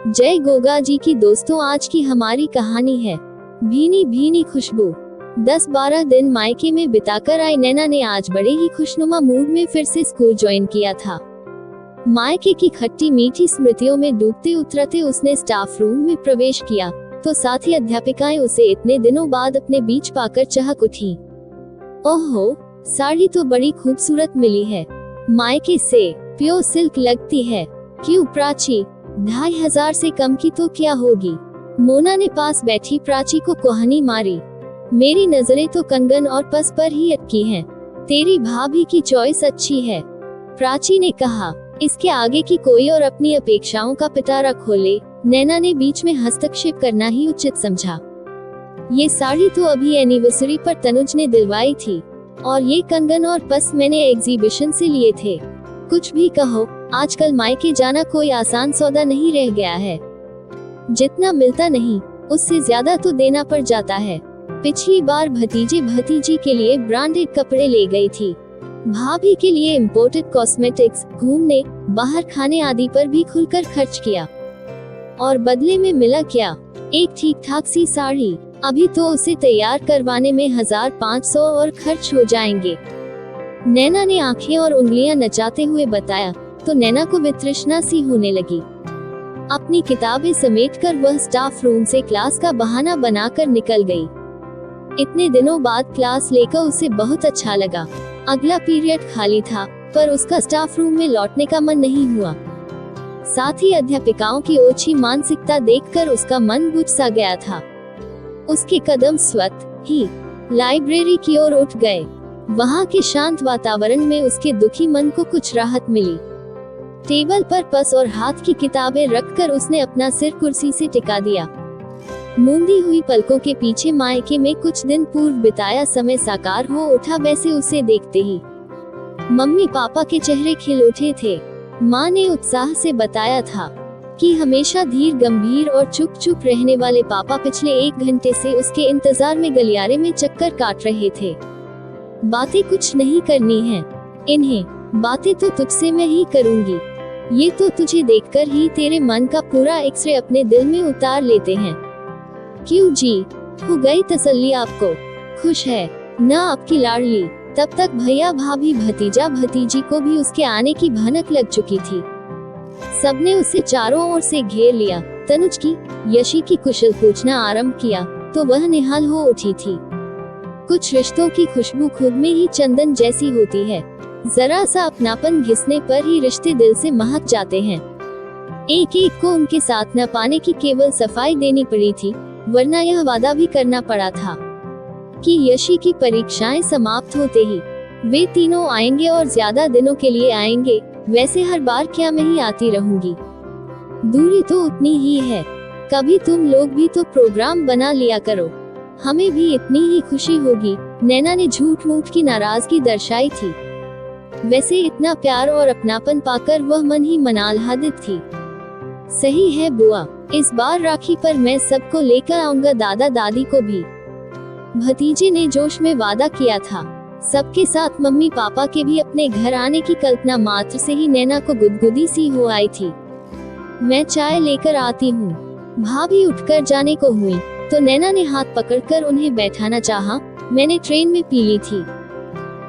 जय गोगा जी की दोस्तों, आज की हमारी कहानी है भीनी भीनी खुशबू। 10-12 दिन मायके में बिताकर आई नैना ने आज बड़े ही खुशनुमा मूड में फिर से स्कूल ज्वाइन किया था। मायके की खट्टी मीठी स्मृतियों में डूबते उतरते उसने स्टाफ रूम में प्रवेश किया तो साथी अध्यापिकाएं उसे इतने दिनों बाद अपने बीच पाकर चहक उठी। ओहो, साड़ी तो बड़ी खूबसूरत मिली है, मायके से प्योर सिल्क लगती है। क्यों प्राची, 2500 से कम की तो क्या होगी? मोना ने पास बैठी प्राची को कोहनी मारी। मेरी नजरें तो कंगन और पर्स पर ही अटकी हैं। तेरी भाभी की चॉइस अच्छी है, प्राची ने कहा। इसके आगे की कोई और अपनी अपेक्षाओं का पिटारा खोले, नैना ने बीच में हस्तक्षेप करना ही उचित समझा। ये साड़ी तो अभी एनिवर्सरी पर तनुज ने दिलवाई थी और ये कंगन और पर्स मैंने एग्जीबिशन से लिए थे। कुछ भी कहो, आजकल मायके जाना कोई आसान सौदा नहीं रह गया है। जितना मिलता नहीं उससे ज्यादा तो देना पड़ जाता है। पिछली बार भतीजे भतीजी के लिए ब्रांडेड कपड़े ले गई थी, भाभी के लिए इम्पोर्टेड कॉस्मेटिक्स, घूमने, बाहर खाने आदि पर भी खुलकर खर्च किया। और बदले में मिला क्या? एक ठीक ठाक सी साड़ी। अभी तो उसे तैयार करवाने में 1500 और खर्च हो जाएंगे। नैना ने आंखें और उंगलियां नचाते हुए बताया तो नैना को वितृष्णा सी होने लगी। अपनी किताबें समेटकर वह स्टाफ रूम से क्लास का बहाना बनाकर निकल गई। इतने दिनों बाद क्लास लेकर उसे बहुत अच्छा लगा। अगला पीरियड खाली था पर उसका स्टाफ रूम में लौटने का मन नहीं हुआ। साथ ही अध्यापिकाओं की ओछी मानसिकता देखकर उसका मन बुझ सा गया था। उसके कदम स्वतः ही लाइब्रेरी की ओर उठ गए। वहाँ के शांत वातावरण में उसके दुखी मन को कुछ राहत मिली। टेबल पर पर्स और हाथ की किताबें रखकर उसने अपना सिर कुर्सी से टिका दिया। मूंदी हुई पलकों के पीछे मायके में कुछ दिन पूर्व बिताया समय साकार हो उठा, वैसे उसे देखते ही मम्मी पापा के चेहरे खिल उठे थे। माँ ने उत्साह से बताया था कि हमेशा धीर गंभीर और चुप चुप रहने वाले पापा पिछले 1 घंटे से उसके इंतजार में गलियारे में चक्कर काट रहे थे। बातें कुछ नहीं करनी है इन्हें, बातें तो तुझसे मैं ही करूंगी। ये तो तुझे देखकर ही तेरे मन का पूरा एक्सरे अपने दिल में उतार लेते हैं। क्यों जी, हो गई तसल्ली आपको? खुश है न आपकी लाडली? तब तक भैया भाभी भतीजा भतीजी को भी उसके आने की भनक लग चुकी थी। सबने उसे चारों ओर से घेर लिया। तनुज की, यशी की कुशल पूछना आरंभ किया तो वह निहाल हो उठी थी। कुछ रिश्तों की खुशबू खुद में ही चंदन जैसी होती है। जरा सा अपनापन घिसने पर ही रिश्ते दिल से महक जाते हैं। एक एक को उनके साथ न पाने की केवल सफाई देनी पड़ी थी, वरना यह वादा भी करना पड़ा था कि यशी की परीक्षाएं समाप्त होते ही वे तीनों आएंगे और ज्यादा दिनों के लिए आएंगे। वैसे हर बार क्या मैं ही आती रहूंगी? दूरी तो उतनी ही है। कभी तुम लोग भी तो प्रोग्राम बना लिया करो, हमें भी इतनी ही खुशी होगी। नैना ने झूठ मूठ की नाराजगी दर्शाई थी। वैसे इतना प्यार और अपनापन पाकर वह मन ही मन आह्लादित थी। सही है बुआ, इस बार राखी पर मैं सबको लेकर आऊंगा, दादा दादी को भी, भतीजे ने जोश में वादा किया था। सबके साथ मम्मी पापा के भी अपने घर आने की कल्पना मात्र से ही नैना को गुदगुदी सी हो आई थी। मैं चाय लेकर आती हूँ, भाभी उठकर जाने को हुई तो नैना ने हाथ पकड़कर उन्हें बैठाना चाहा। मैंने ट्रेन में पी ली थी,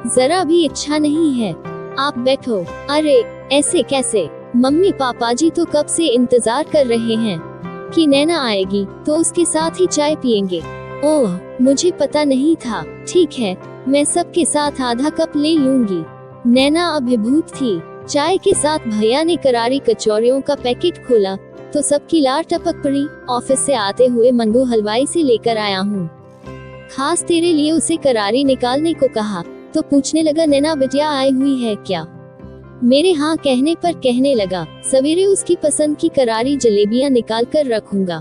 जरा भी इच्छा नहीं है, आप बैठो। अरे ऐसे कैसे, मम्मी पापा जी तो कब से इंतजार कर रहे हैं कि नैना आएगी तो उसके साथ ही चाय पियेंगे। ओह, मुझे पता नहीं था। ठीक है, मैं सबके साथ आधा कप ले लूंगी। नैना अभिभूत थी। चाय के साथ भैया ने करारी कचौरियों का पैकेट खोला तो सबकी लार टपक पड़ी। ऑफिस से आते हुए मंगू हलवाई से लेकर आया हूँ, खास तेरे लिए उसे करारी निकालने को कहा तो पूछने लगा, नैना बिटिया आई हुई है क्या? मेरे हाँ कहने पर कहने लगा, सवेरे उसकी पसंद की करारी जलेबियाँ निकाल कर रखूंगा,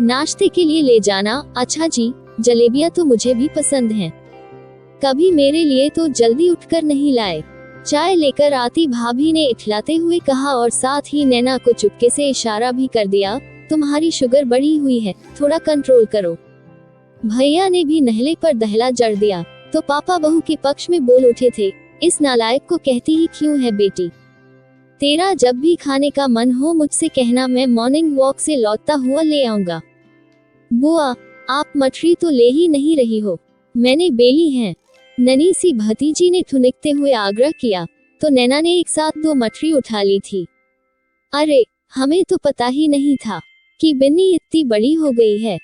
नाश्ते के लिए ले जाना। अच्छा जी, जलेबियाँ तो मुझे भी पसंद हैं, कभी मेरे लिए तो जल्दी उठकर नहीं लाए? चाय लेकर आती भाभी ने इठलाते हुए कहा और साथ ही नैना को चुपके से इशारा भी कर दिया, तुम्हारी शुगर बढ़ी हुई है, थोड़ा कंट्रोल करो। भैया ने भी नहले पर दहला जड़ दिया तो पापा बहू के पक्ष में बोल उठे थे, इस नालायक को कहती ही क्यों है बेटी? तेरा जब भी खाने का मन हो मुझसे कहना, मैं मॉर्निंग वॉक से लौटता हुआ ले आऊंगा। बुआ, आप मठरी तो ले ही नहीं रही हो, मैंने बेली हैं। नन्ही सी भतीजी ने ठुनकते हुए आग्रह किया, तो नैना ने एक साथ 2 मठरी उठा ली थी। अरे, हमें तो पता ही नहीं था कि बिन्नी इतनी बड़ी हो गई है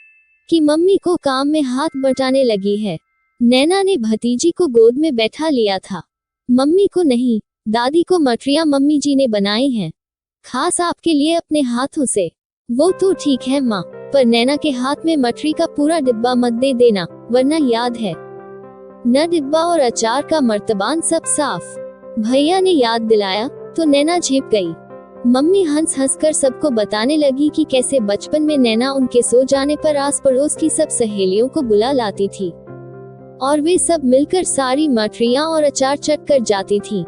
कि मम्मी को काम में हाथ बटाने लगी है। नैना ने भतीजी को गोद में बैठा लिया था। मम्मी को नहीं, दादी को मठरियां मम्मी जी ने बनाई हैं, खास आपके लिए अपने हाथों से। वो तो ठीक है माँ, पर नैना के हाथ में मठरी का पूरा डिब्बा मत दे देना, वरना याद है न डिब्बा और अचार का मर्तबान सब साफ। भैया ने याद दिलाया तो नैना झेप गई। मम्मी हंस हंस कर सबको बताने लगी कि कैसे बचपन में नैना उनके सो जाने पर आस पड़ोस की सब सहेलियों को बुला लाती थी और वे सब मिलकर सारी मठरियां और अचार चट कर जाती थी।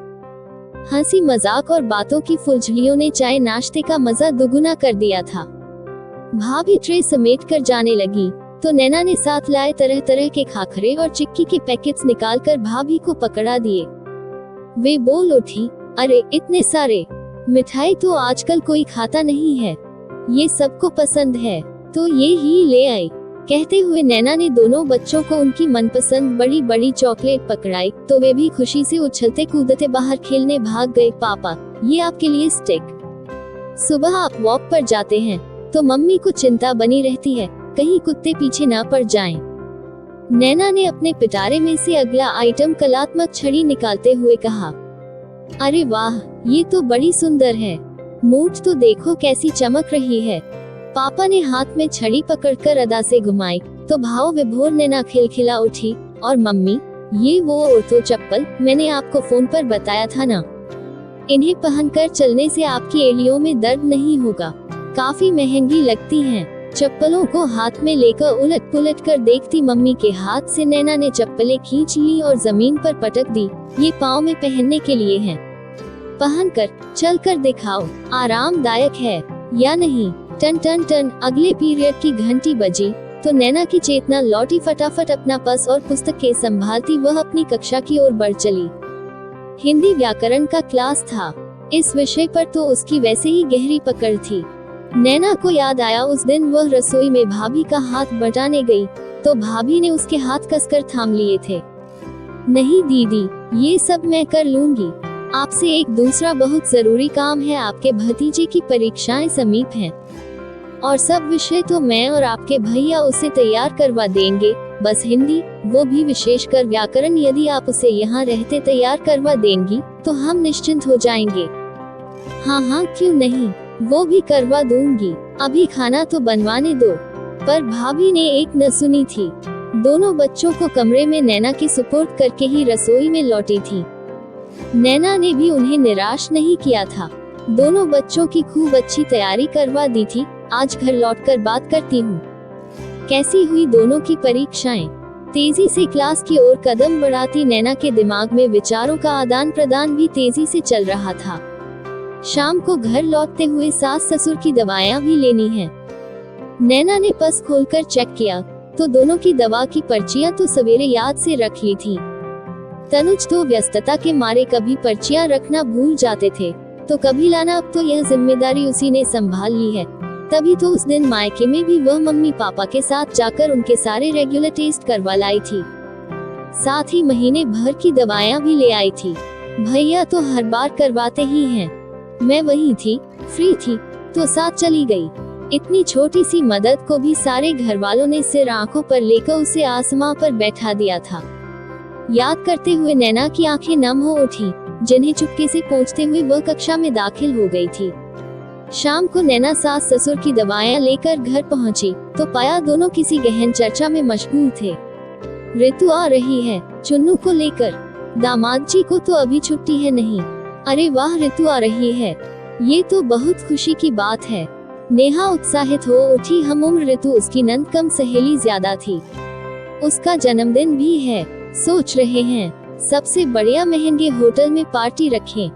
हंसी मजाक और बातों की फुलझड़ियों ने चाय नाश्ते का मजा दुगुना कर दिया था। भाभी ट्रे समेट कर जाने लगी तो नैना ने साथ लाए तरह तरह के खाखरे और चिक्की के पैकेट्स निकालकर भाभी को पकड़ा दिए। वे बोल उठी, अरे इतने सारे, मिठाई तो आजकल कोई खाता नहीं है, ये सबको पसंद है तो ये ही ले आई। कहते हुए नैना ने दोनों बच्चों को उनकी मनपसंद बड़ी बड़ी चॉकलेट पकड़ाई तो वे भी खुशी से उछलते कूदते बाहर खेलने भाग गए। पापा, ये आपके लिए स्टिक। सुबह आप वॉक पर जाते हैं तो मम्मी को चिंता बनी रहती है कहीं कुत्ते पीछे ना पड़ जाएं। नैना ने अपने पिटारे में से अगला आइटम कलात्मक छड़ी निकालते हुए कहा, अरे वाह, ये तो बड़ी सुंदर है, मूठ तो देखो कैसी चमक रही है। पापा ने हाथ में छड़ी पकड़कर अदा से घुमाई तो भाव विभोर नैना खिलखिला उठी, और मम्मी, ये वो ओर्थो चप्पल मैंने आपको फोन पर बताया था ना, इन्हें पहनकर चलने से आपकी एड़ियों में दर्द नहीं होगा, काफी महंगी लगती हैं। चप्पलों को हाथ में लेकर उलट पुलट कर देखती मम्मी के हाथ से नैना ने चप्पलें खींच ली और जमीन पर पटक दी। ये पाँव में पहनने के लिए हैं, पहनकर चल कर दिखाओ, आरामदायक है या नहीं। टन टन टन अगले पीरियड की घंटी बजी तो नैना की चेतना लौटी। फटाफट अपना पर्स और पुस्तकें संभालती वह अपनी कक्षा की ओर बढ़ चली। हिंदी व्याकरण का क्लास था, इस विषय पर तो उसकी वैसे ही गहरी पकड़ थी। नैना को याद आया उस दिन वह रसोई में भाभी का हाथ बटाने गई तो भाभी ने उसके हाथ कसकर थाम लिए थे। नहीं दीदी, ये सब मैं कर लूंगी, आपसे एक दूसरा बहुत जरूरी काम है। आपके भतीजे की परीक्षाएं समीप हैं और सब विषय तो मैं और आपके भैया उसे तैयार करवा देंगे, बस हिंदी, वो भी विशेषकर व्याकरण, यदि आप उसे यहाँ रहते तैयार करवा देंगी तो हम निश्चिंत हो जाएंगे। हाँ हाँ, क्यों नहीं, वो भी करवा दूंगी, अभी खाना तो बनवाने दो। पर भाभी ने एक न सुनी थी। दोनों बच्चों को कमरे में नैना के सुपुर्द करके ही रसोई में लौटी थी। नैना ने भी उन्हें निराश नहीं किया था। दोनों बच्चों की खूब अच्छी तैयारी करवा दी थी। आज घर लौटकर बात करती हूँ। कैसी हुई दोनों की परीक्षाएं? तेजी से क्लास की ओर कदम बढ़ाती नैना के दिमाग में विचारों का आदान प्रदान भी तेजी से चल रहा था। शाम को घर लौटते हुए सास ससुर की दवाएं भी लेनी हैं। नैना ने पर्स खोलकर चेक किया तो दोनों की दवा की पर्चियां तो सवेरे याद से रख ली थी। तनुज तो व्यस्तता के मारे कभी पर्चियां रखना भूल जाते थे तो कभी लाना, अब तो यह जिम्मेदारी उसी ने संभाल ली है। तभी तो उस दिन मायके में भी वह मम्मी पापा के साथ जाकर उनके सारे रेगुलर टेस्ट करवा लाई थी, साथ ही महीने भर की दवाएं भी ले आई थी। भैया तो हर बार करवाते ही हैं। मैं वही थी, फ्री थी तो साथ चली गई। इतनी छोटी सी मदद को भी सारे घर वालों ने सिर आंखों पर लेकर उसे आसमां पर बैठा दिया था। याद करते हुए नैना की आंखें नम हो उठी, जिन्हें चुपके से पोंछते हुए वह कक्षा में दाखिल हो गई थी। शाम को नैना सास ससुर की दवाएं लेकर घर पहुंची तो पाया दोनों किसी गहन चर्चा में मशगूल थे। ऋतु आ रही है चुन्नू को लेकर, दामाद जी को तो अभी छुट्टी है नहीं। अरे वाह, ऋतु आ रही है, ये तो बहुत खुशी की बात है। नेहा उत्साहित हो उठी। हम उम्र ऋतु उसकी नंद कम सहेली ज्यादा थी। उसका जन्मदिन भी है, सोच रहे हैं सबसे बढ़िया महंगे होटल में पार्टी रखें।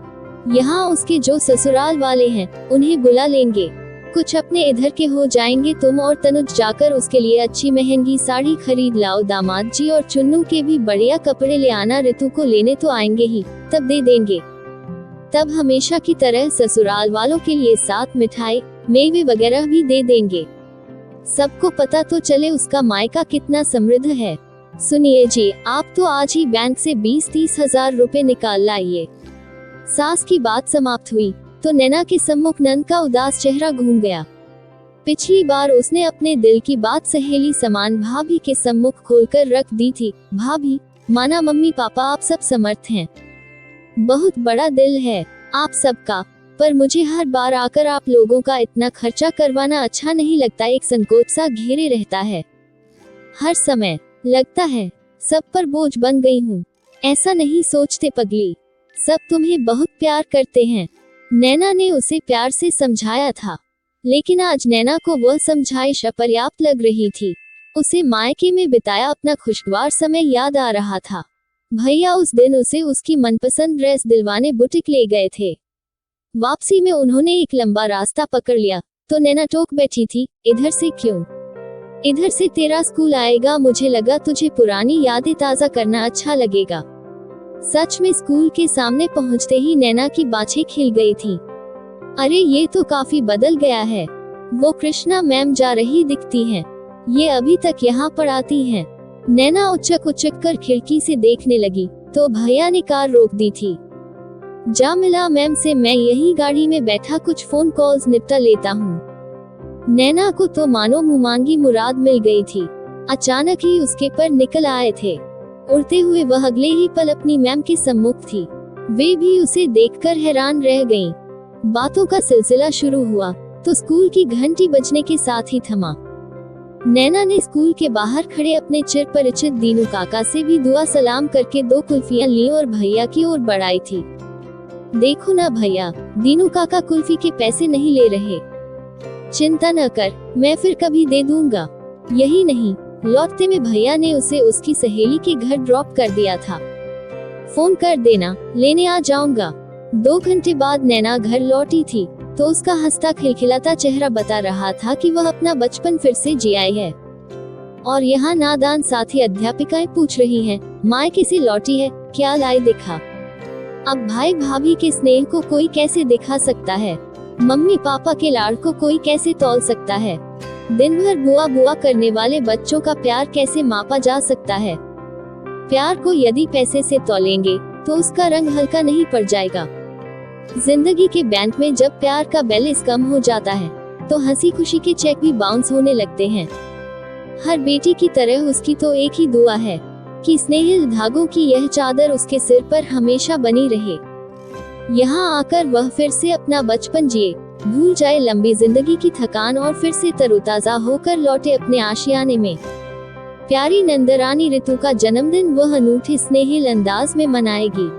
यहाँ उसके जो ससुराल वाले हैं उन्हें बुला लेंगे। कुछ अपने इधर के हो जाएंगे, तुम और तनुज जाकर उसके लिए अच्छी महंगी साड़ी खरीद लाओ। दामाद जी और चुन्नू के भी बढ़िया कपड़े ले आना। ऋतु को लेने तो आएंगे ही, तब दे देंगे। तब हमेशा की तरह ससुराल वालों के लिए साथ मिठाई मेवे वगैरह भी दे देंगे। सबको पता तो चले उसका मायका कितना समृद्ध है। सुनिए जी, आप तो आज ही बैंक से 20-30 हजार रुपए निकाल लाइए। सास की बात समाप्त हुई तो नैना के सम्मुख नंद का उदास चेहरा घूम गया। पिछली बार उसने अपने दिल की बात सहेली समान भाभी के सम्मुख खोलकर रख दी थी। भाभी, माना मम्मी पापा आप सब समर्थ हैं, बहुत बड़ा दिल है आप सबका, पर मुझे हर बार आकर आप लोगों का इतना खर्चा करवाना अच्छा नहीं लगता। एक संकोच सा घेरे रहता है हर समय, लगता है सब पर बोझ बन गई हूँ। ऐसा नहीं सोचते पगली, सब तुम्हें बहुत प्यार करते हैं। नैना ने उसे प्यार से समझाया था, लेकिन आज नैना को वह समझाइश अपर्याप्त लग रही थी। उसे मायके में बिताया अपना खुशगवार समय याद आ रहा था। भैया उस दिन उसे उसकी मनपसंद ड्रेस दिलवाने बुटीक ले गए थे। वापसी में उन्होंने एक लंबा रास्ता पकड़ लिया तो नैना टोक बैठी थी, इधर से क्यों? इधर से तेरा स्कूल आएगा, मुझे लगा तुझे पुरानी यादें ताज़ा करना अच्छा लगेगा। सच में स्कूल के सामने पहुंचते ही नैना की बाछें खिल गई थी। अरे ये तो काफी बदल गया है, वो कृष्णा मैम जा रही दिखती हैं, ये अभी तक यहाँ पर आती हैं। नैना उचक उचक कर खिड़की से देखने लगी तो भैया ने कार रोक दी थी। जा मिला मैम से, मैं यही गाड़ी में बैठा कुछ फोन कॉल्स निपटा लेता हूँ। नैना को तो मानो मुमांगी मुराद मिल गई थी। अचानक ही उसके पर निकल आए थे। उड़ते हुए वह अगले ही पल अपनी मैम के सम्मुख थी। वे भी उसे देखकर हैरान रह गईं। बातों का सिलसिला शुरू हुआ तो स्कूल की घंटी बजने के साथ ही थमा। नैना ने स्कूल के बाहर खड़े अपने चिर परिचित दीनू काका से भी दुआ सलाम करके 2 कुल्फियां ली और भैया की ओर बढ़ाई थी। देखो ना भैया, दीनू काका कुल्फी के पैसे नहीं ले रहे। चिंता न कर, मैं फिर कभी दे दूंगा। यही नहीं, लौटते में भैया ने उसे उसकी सहेली के घर ड्रॉप कर दिया था। फोन कर देना, लेने आ जाऊंगा। 2 घंटे बाद नैना घर लौटी थी तो उसका हंसता खिलखिलाता चेहरा बता रहा था कि वह अपना बचपन फिर से जी आई है। और यहाँ नादान साथी अध्यापिकाएं पूछ रही हैं, मायके से लौटी है, क्या लाई दिखा। अब भाई भाभी के स्नेह को कोई कैसे दिखा सकता है, मम्मी पापा के लाड़ को कोई कैसे तौल सकता है, दिन भर बुआ बुआ करने वाले बच्चों का प्यार कैसे मापा जा सकता है। प्यार को यदि पैसे से तौलेंगे तो उसका रंग हल्का नहीं पड़ जाएगा। जिंदगी के बैंक में जब प्यार का बैलेंस कम हो जाता है तो हंसी खुशी के चेक भी बाउंस होने लगते हैं। हर बेटी की तरह उसकी तो एक ही दुआ है कि स्नेहिल धागों की यह चादर उसके सिर पर हमेशा बनी रहे। यहाँ आकर वह फिर से अपना बचपन जिए, भूल जाए लंबी जिंदगी की थकान और फिर से तरोताजा होकर लौटे अपने आशियाने में। प्यारी नंदरानी ऋतु का जन्मदिन वह अनूठे स्नेहिल अंदाज में मनाएगी।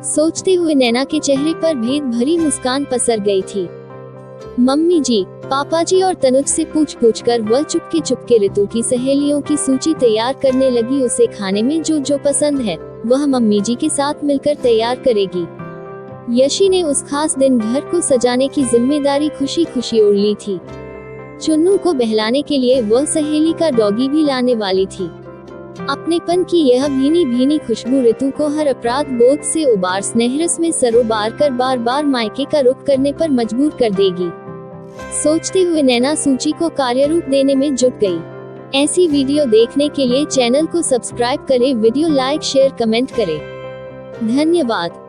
सोचते हुए नैना के चेहरे पर भेद भरी मुस्कान पसर गई थी। मम्मी जी, पापा जी और तनुज से पूछ कर वह चुपके चुपके ऋतु की सहेलियों की सूची तैयार करने लगी। उसे खाने में जो जो पसंद है वह मम्मी जी के साथ मिलकर तैयार करेगी। यशी ने उस खास दिन घर को सजाने की जिम्मेदारी खुशी खुशी ओढ़ ली थी। चुन्नू को बहलाने के लिए वह सहेली का डॉगी भी लाने वाली थी। अपनेपन की यह भीनी भीनी खुशबू ऋतु को हर अपराध बोध से उबार स्नेहरस में सरोबार कर बार बार मायके का रुख करने पर मजबूर कर देगी। सोचते हुए नैना सूची को कार्यरूप देने में जुट गई। ऐसी वीडियो देखने के लिए चैनल को सब्सक्राइब करें, वीडियो लाइक शेयर कमेंट करें। धन्यवाद।